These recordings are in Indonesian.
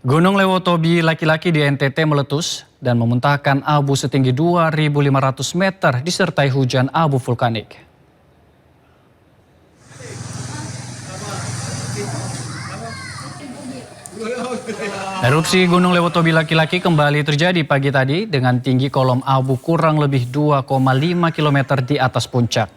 Gunung Lewotobi laki-laki di NTT meletus dan memuntahkan abu setinggi 2.500 meter disertai hujan abu vulkanik. Erupsi Gunung Lewotobi laki-laki kembali terjadi pagi tadi dengan tinggi kolom abu kurang lebih 2,5 km di atas puncak.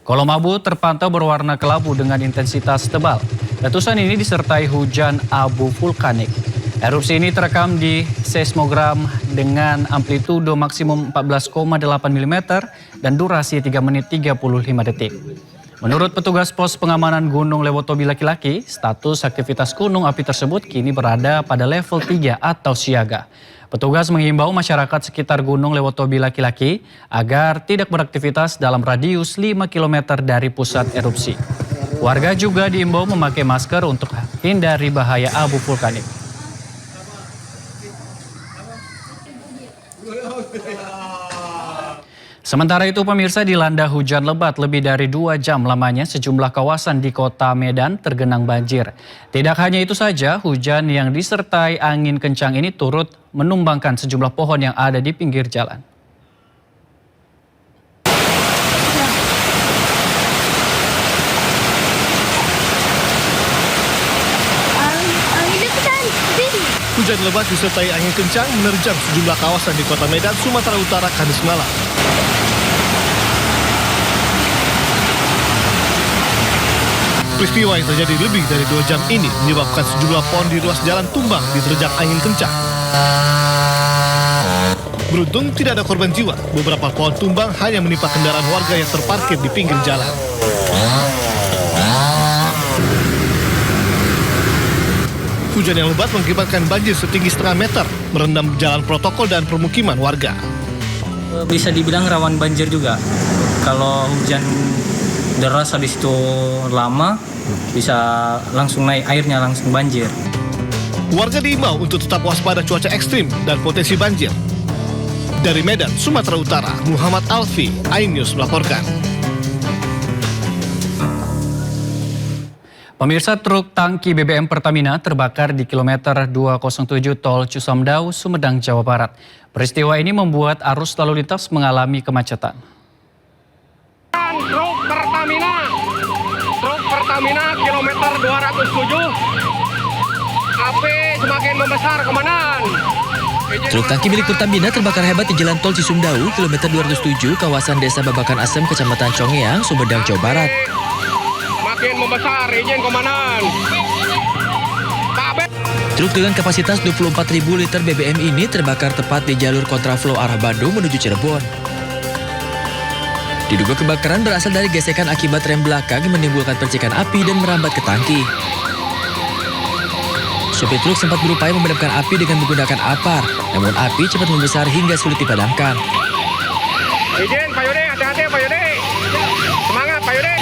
Kolom abu terpantau berwarna kelabu dengan intensitas tebal. Letusan ini disertai hujan abu vulkanik. Erupsi ini terekam di seismogram dengan amplitudo maksimum 14,8 mm dan durasi 3 menit 35 detik. Menurut petugas pos pengamanan Gunung Lewotobi laki-laki, status aktivitas gunung api tersebut kini berada pada level 3 atau siaga. Petugas menghimbau masyarakat sekitar Gunung Lewotobi laki-laki agar tidak beraktivitas dalam radius 5 km dari pusat erupsi. Warga juga diimbau memakai masker untuk hindari bahaya abu vulkanik. Sementara itu pemirsa, dilanda hujan lebat lebih dari 2 jam lamanya sejumlah kawasan di kota Medan tergenang banjir. Tidak hanya itu saja, hujan yang disertai angin kencang ini turut menumbangkan sejumlah pohon yang ada di pinggir jalan. Hujan lebat disertai angin kencang menerjang sejumlah kawasan di kota Medan, Sumatera Utara, Kamis malam. Peristiwa yang terjadi lebih dari 2 jam ini menyebabkan sejumlah pohon di ruas jalan tumbang diterjang angin kencang. Beruntung tidak ada korban jiwa, beberapa pohon tumbang hanya menimpa kendaraan warga yang terparkir di pinggir jalan. Hujan yang lebat mengakibatkan banjir setinggi setengah meter, merendam jalan protokol dan permukiman warga. Bisa dibilang rawan banjir juga. Kalau hujan deras habis itu lama, bisa langsung naik airnya, langsung banjir. Warga diimbau untuk tetap waspada cuaca ekstrim dan potensi banjir. Dari Medan, Sumatera Utara, Muhammad Alfi, iNews melaporkan. Pemirsa, truk tangki BBM Pertamina terbakar di kilometer 207 Tol Cisumdawu, Sumedang, Jawa Barat. Peristiwa ini membuat arus lalu lintas mengalami kemacetan. Truk Pertamina kilometer 207, api semakin membesar, komandan. Truk tangki milik Pertamina terbakar hebat di Jalan Tol Cisumdawu, kilometer 207, kawasan Desa Babakan Asem, Kecamatan Congeang, Sumedang, Jawa Barat. Semakin membesar, izin komandan. Truk dengan kapasitas 24.000 liter BBM ini terbakar tepat di jalur kontraflow arah Bandung menuju Cirebon. Diduga kebakaran berasal dari gesekan akibat rem belakang yang menimbulkan percikan api dan merambat ke tangki. Supir truk sempat berupaya memadamkan api dengan menggunakan apar, namun api cepat membesar hingga sulit dipadamkan. Izin Pak Yudi, hati-hati Pak Yudi. Semangat Pak Yudi.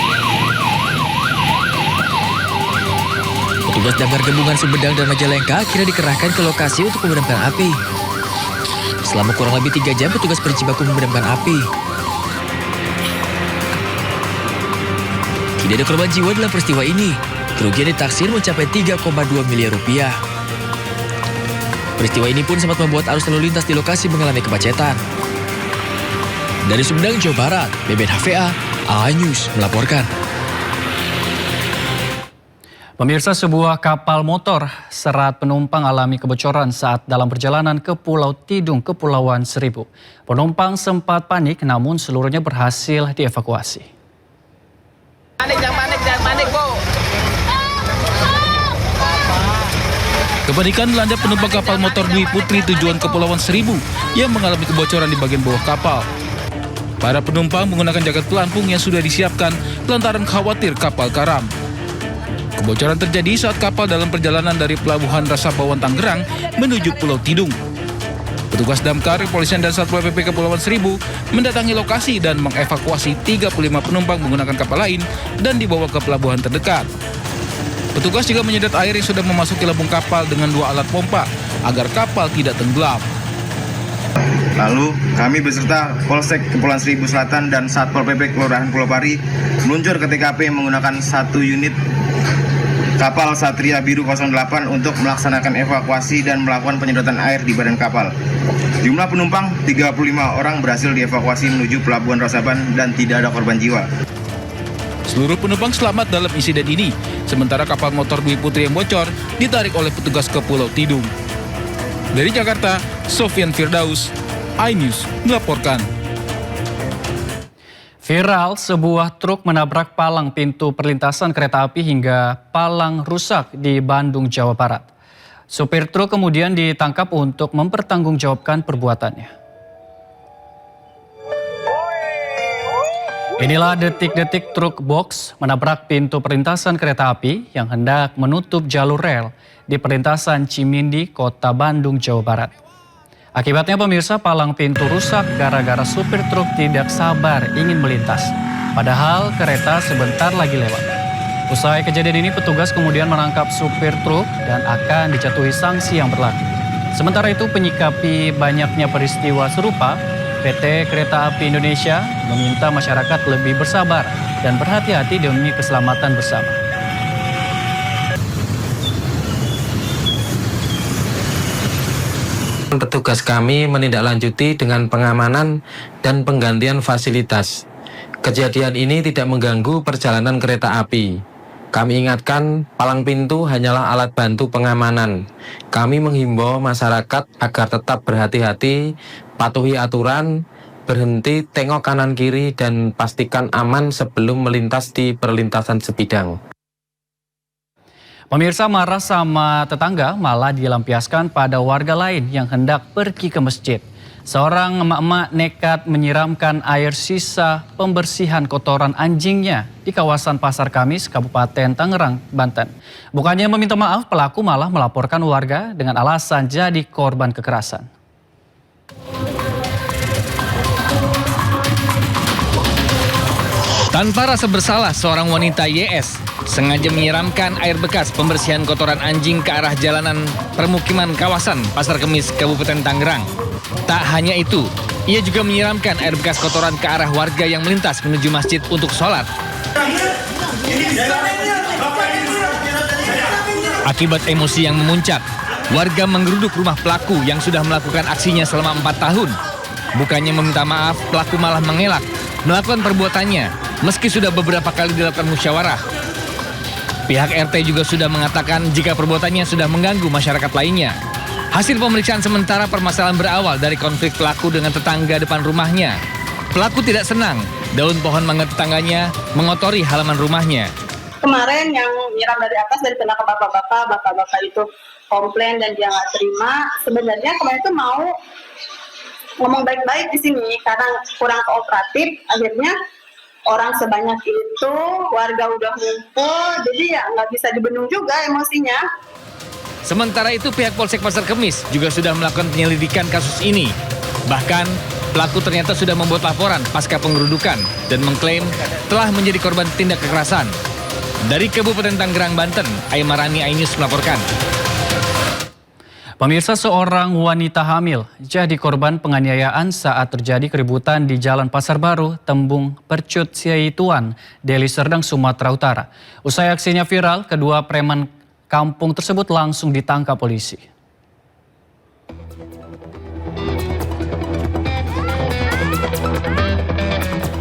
Petugas damkar gabungan Sumedang dan Majalengka akhirnya dikerahkan ke lokasi untuk memadamkan api. Selama kurang lebih 3 jam petugas berjibaku memadamkan api. Tidak ada korban jiwa dalam peristiwa ini. Kerugian ditaksir mencapai 3,2 miliar rupiah. Peristiwa ini pun sempat membuat arus lalu lintas di lokasi mengalami kemacetan. Dari Sumedang, Jawa Barat, Beben HVA, iNews melaporkan. Pemirsa, sebuah kapal motor serat penumpang alami kebocoran saat dalam perjalanan ke Pulau Tidung, Kepulauan Seribu. Penumpang sempat panik namun seluruhnya berhasil dievakuasi. Jangan panik, Bu. Kepanikan melanda penumpang kapal motor Dwi Putri tujuan Kepulauan Seribu yang mengalami kebocoran di bagian bawah kapal. Para penumpang menggunakan jaket pelampung yang sudah disiapkan lantaran khawatir kapal karam. Kebocoran terjadi saat kapal dalam perjalanan dari Pelabuhan Rasabawan Tangerang menuju Pulau Tidung. Petugas damkar, kepolisian dan Satpol PP Kepulauan Seribu mendatangi lokasi dan mengevakuasi 35 penumpang menggunakan kapal lain dan dibawa ke pelabuhan terdekat. Petugas juga menyedot air yang sudah memasuki lambung kapal dengan 2 alat pompa agar kapal tidak tenggelam. Lalu kami beserta Polsek Kepulauan Seribu Selatan dan Satpol PP Kelurahan Pulau Pari meluncur ke TKP menggunakan 1 unit kapal Satria Biru 08 untuk melaksanakan evakuasi dan melakukan penyedotan air di badan kapal. Jumlah penumpang 35 orang berhasil dievakuasi menuju Pelabuhan Rosaban dan tidak ada korban jiwa. Seluruh penumpang selamat dalam insiden ini, sementara kapal motor Dwi Putri yang bocor ditarik oleh petugas ke Pulau Tidung. Dari Jakarta, Sofian Firdaus, iNews melaporkan. Viral, sebuah truk menabrak palang pintu perlintasan kereta api hingga palang rusak di Bandung, Jawa Barat. Supir truk kemudian ditangkap untuk mempertanggungjawabkan perbuatannya. Inilah detik-detik truk box menabrak pintu perlintasan kereta api yang hendak menutup jalur rel di perlintasan Cimindi, Kota Bandung, Jawa Barat. Akibatnya pemirsa, palang pintu rusak gara-gara supir truk tidak sabar ingin melintas. Padahal kereta sebentar lagi lewat. Usai kejadian ini, petugas kemudian menangkap supir truk dan akan dijatuhi sanksi yang berlaku. Sementara itu, menyikapi banyaknya peristiwa serupa, PT Kereta Api Indonesia meminta masyarakat lebih bersabar dan berhati-hati demi keselamatan bersama. Petugas kami menindaklanjuti dengan pengamanan dan penggantian fasilitas. Kejadian ini tidak mengganggu perjalanan kereta api. Kami ingatkan, palang pintu hanyalah alat bantu pengamanan. Kami menghimbau masyarakat agar tetap berhati-hati, patuhi aturan, berhenti, tengok kanan kiri, dan pastikan aman sebelum melintas di perlintasan sebidang. Pemirsa, marah sama tetangga malah dilampiaskan pada warga lain yang hendak pergi ke masjid. Seorang emak-emak nekat menyiramkan air sisa pembersihan kotoran anjingnya di kawasan Pasar Kamis, Kabupaten Tangerang, Banten. Bukannya meminta maaf, pelaku malah melaporkan warga dengan alasan jadi korban kekerasan. Tanpa rasa bersalah, seorang wanita YS sengaja menyiramkan air bekas pembersihan kotoran anjing ke arah jalanan permukiman kawasan Pasar Kemis, Kabupaten Tangerang. Tak hanya itu, ia juga menyiramkan air bekas kotoran ke arah warga yang melintas menuju masjid untuk sholat. Akibat emosi yang memuncak, warga menggeruduk rumah pelaku yang sudah melakukan aksinya selama 4 tahun. Bukannya meminta maaf, pelaku malah mengelak melakukan perbuatannya meski sudah beberapa kali dilakukan musyawarah. Pihak RT juga sudah mengatakan jika perbuatannya sudah mengganggu masyarakat lainnya. Hasil pemeriksaan sementara, permasalahan berawal dari konflik pelaku dengan tetangga depan rumahnya. Pelaku tidak senang daun pohon mangga tetangganya mengotori halaman rumahnya. Kemarin yang nyiram dari atas dari ke bapak-bapak itu komplain dan dia nggak terima. Sebenarnya kemarin itu mau ngomong baik-baik di sini karena kurang kooperatif. Akhirnya orang sebanyak itu, warga udah ngumpul, jadi ya nggak bisa dibendung juga emosinya. Sementara itu, pihak Polsek Pasar Kemis juga sudah melakukan penyelidikan kasus ini. Bahkan, pelaku ternyata sudah membuat laporan pasca penggerudukan dan mengklaim telah menjadi korban tindak kekerasan. Dari Kabupaten Tangerang, Banten, Aimarani, iNews melaporkan. Pemirsa, seorang wanita hamil jadi korban penganiayaan saat terjadi keributan di Jalan Pasar Baru, Tembung Percut Siaituan, Deli Serdang, Sumatera Utara. Usai aksinya viral, kedua preman kampung tersebut langsung ditangkap polisi.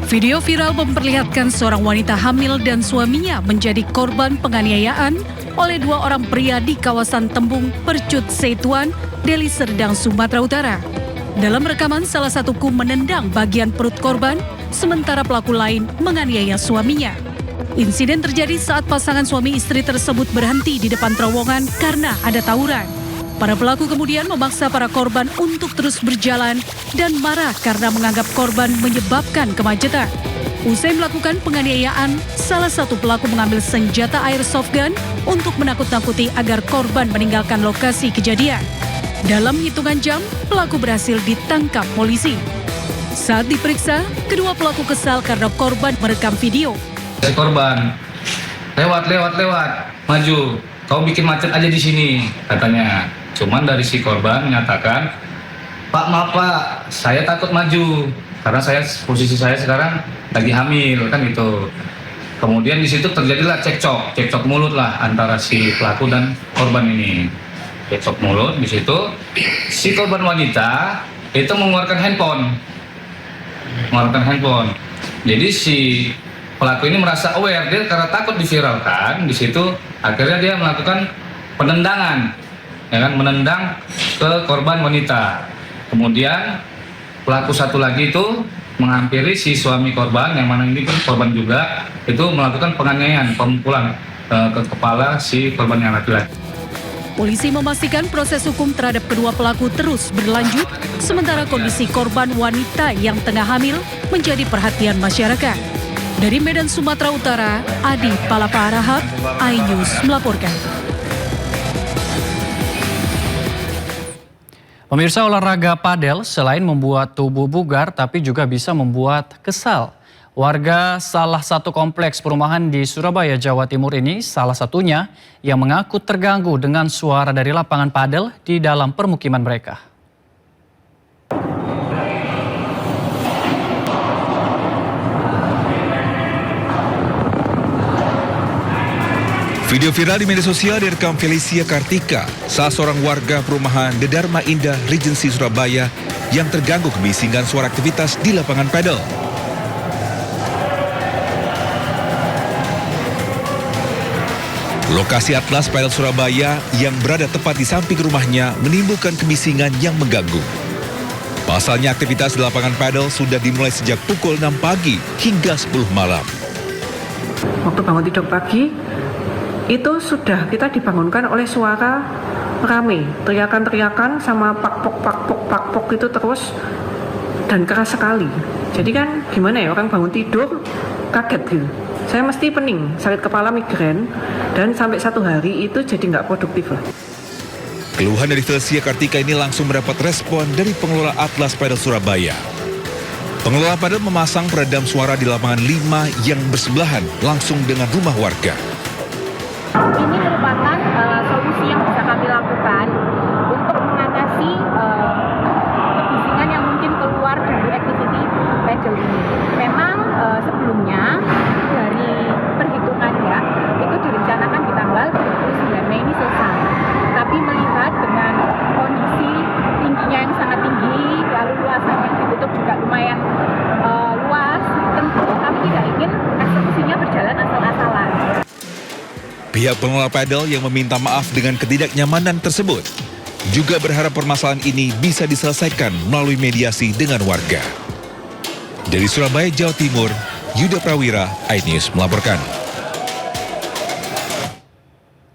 Video viral memperlihatkan seorang wanita hamil dan suaminya menjadi korban penganiayaan oleh dua orang pria di kawasan Tembung Percut Siaituan, Deli Serdang, Sumatera Utara. Dalam rekaman, salah satuku menendang bagian perut korban, sementara pelaku lain menganiaya suaminya. Insiden terjadi saat pasangan suami istri tersebut berhenti di depan terowongan karena ada tawuran. Para pelaku kemudian memaksa para korban untuk terus berjalan dan marah karena menganggap korban menyebabkan kemacetan. Usai melakukan penganiayaan, salah satu pelaku mengambil senjata airsoft gun untuk menakut-nakuti agar korban meninggalkan lokasi kejadian. Dalam hitungan jam, pelaku berhasil ditangkap polisi. Saat diperiksa, kedua pelaku kesal karena korban merekam video. Korban, lewat, maju. Kau bikin macet aja di sini, katanya. Cuman dari si korban menyatakan, Pak, maaf Pak, saya takut maju. Karena posisi saya sekarang lagi hamil, kan gitu. Kemudian di situ terjadilah cekcok mulut lah antara si pelaku dan korban ini. Cekcok mulut, di situ si korban wanita itu mengeluarkan handphone. Jadi si pelaku ini merasa aware, dia karena takut diviralkan, di situ akhirnya dia melakukan penendangan, ya kan, menendang ke korban wanita. Kemudian pelaku satu lagi itu menghampiri si suami korban, yang mana ini kan korban juga, itu melakukan penganiayaan, pemukulan ke kepala si korban yang laki-laki. Polisi memastikan proses hukum terhadap kedua pelaku terus berlanjut, sementara kondisi korban wanita yang tengah hamil menjadi perhatian masyarakat. Dari Medan, Sumatera Utara, Adi Palapa Arahap, iNews melaporkan. Pemirsa, olahraga padel selain membuat tubuh bugar, tapi juga bisa membuat kesal. Warga salah satu kompleks perumahan di Surabaya, Jawa Timur ini salah satunya yang mengaku terganggu dengan suara dari lapangan padel di dalam permukiman mereka. Video viral di media sosial direkam Felicia Kartika, salah seorang warga perumahan The Dharma Indah, Regency Surabaya yang terganggu kebisingan suara aktivitas di lapangan padel. Lokasi Atlas Padel Surabaya yang berada tepat di samping rumahnya menimbulkan kebisingan yang mengganggu. Pasalnya aktivitas di lapangan padel sudah dimulai sejak pukul 6 pagi hingga 10 malam. Waktu bangun tidur pagi, itu sudah kita dibangunkan oleh suara rame, teriakan-teriakan sama pakpok itu terus dan keras sekali. Jadi kan gimana ya, orang bangun tidur kaget gitu. Saya mesti pening, sakit kepala, migrain, dan sampai 1 hari itu jadi nggak produktif lah. Keluhan dari Felicia Kartika ini langsung mendapat respon dari pengelola Atlas Padel Surabaya. Pengelola padel memasang peredam suara di lapangan 5 yang bersebelahan langsung dengan rumah warga. Ini merupakan solusi yang bisa kami lakukan untuk mengatasi kebisingan yang mungkin keluar dari activity padel ini. Memang sebelumnya dari perhitungannya itu direncanakan di tanggal 29 Mei ini selesai. Tapi melihat dengan kondisi tingginya yang sangat tinggi, lalu luasan yang ditutup juga lumayan luas, tentu kami tidak ingin eksekusinya berjalan asal-asalan. Pihak pengelola padel yang meminta maaf dengan ketidaknyamanan tersebut juga berharap permasalahan ini bisa diselesaikan melalui mediasi dengan warga. Dari Surabaya, Jawa Timur, Yuda Prawira, iNews melaporkan.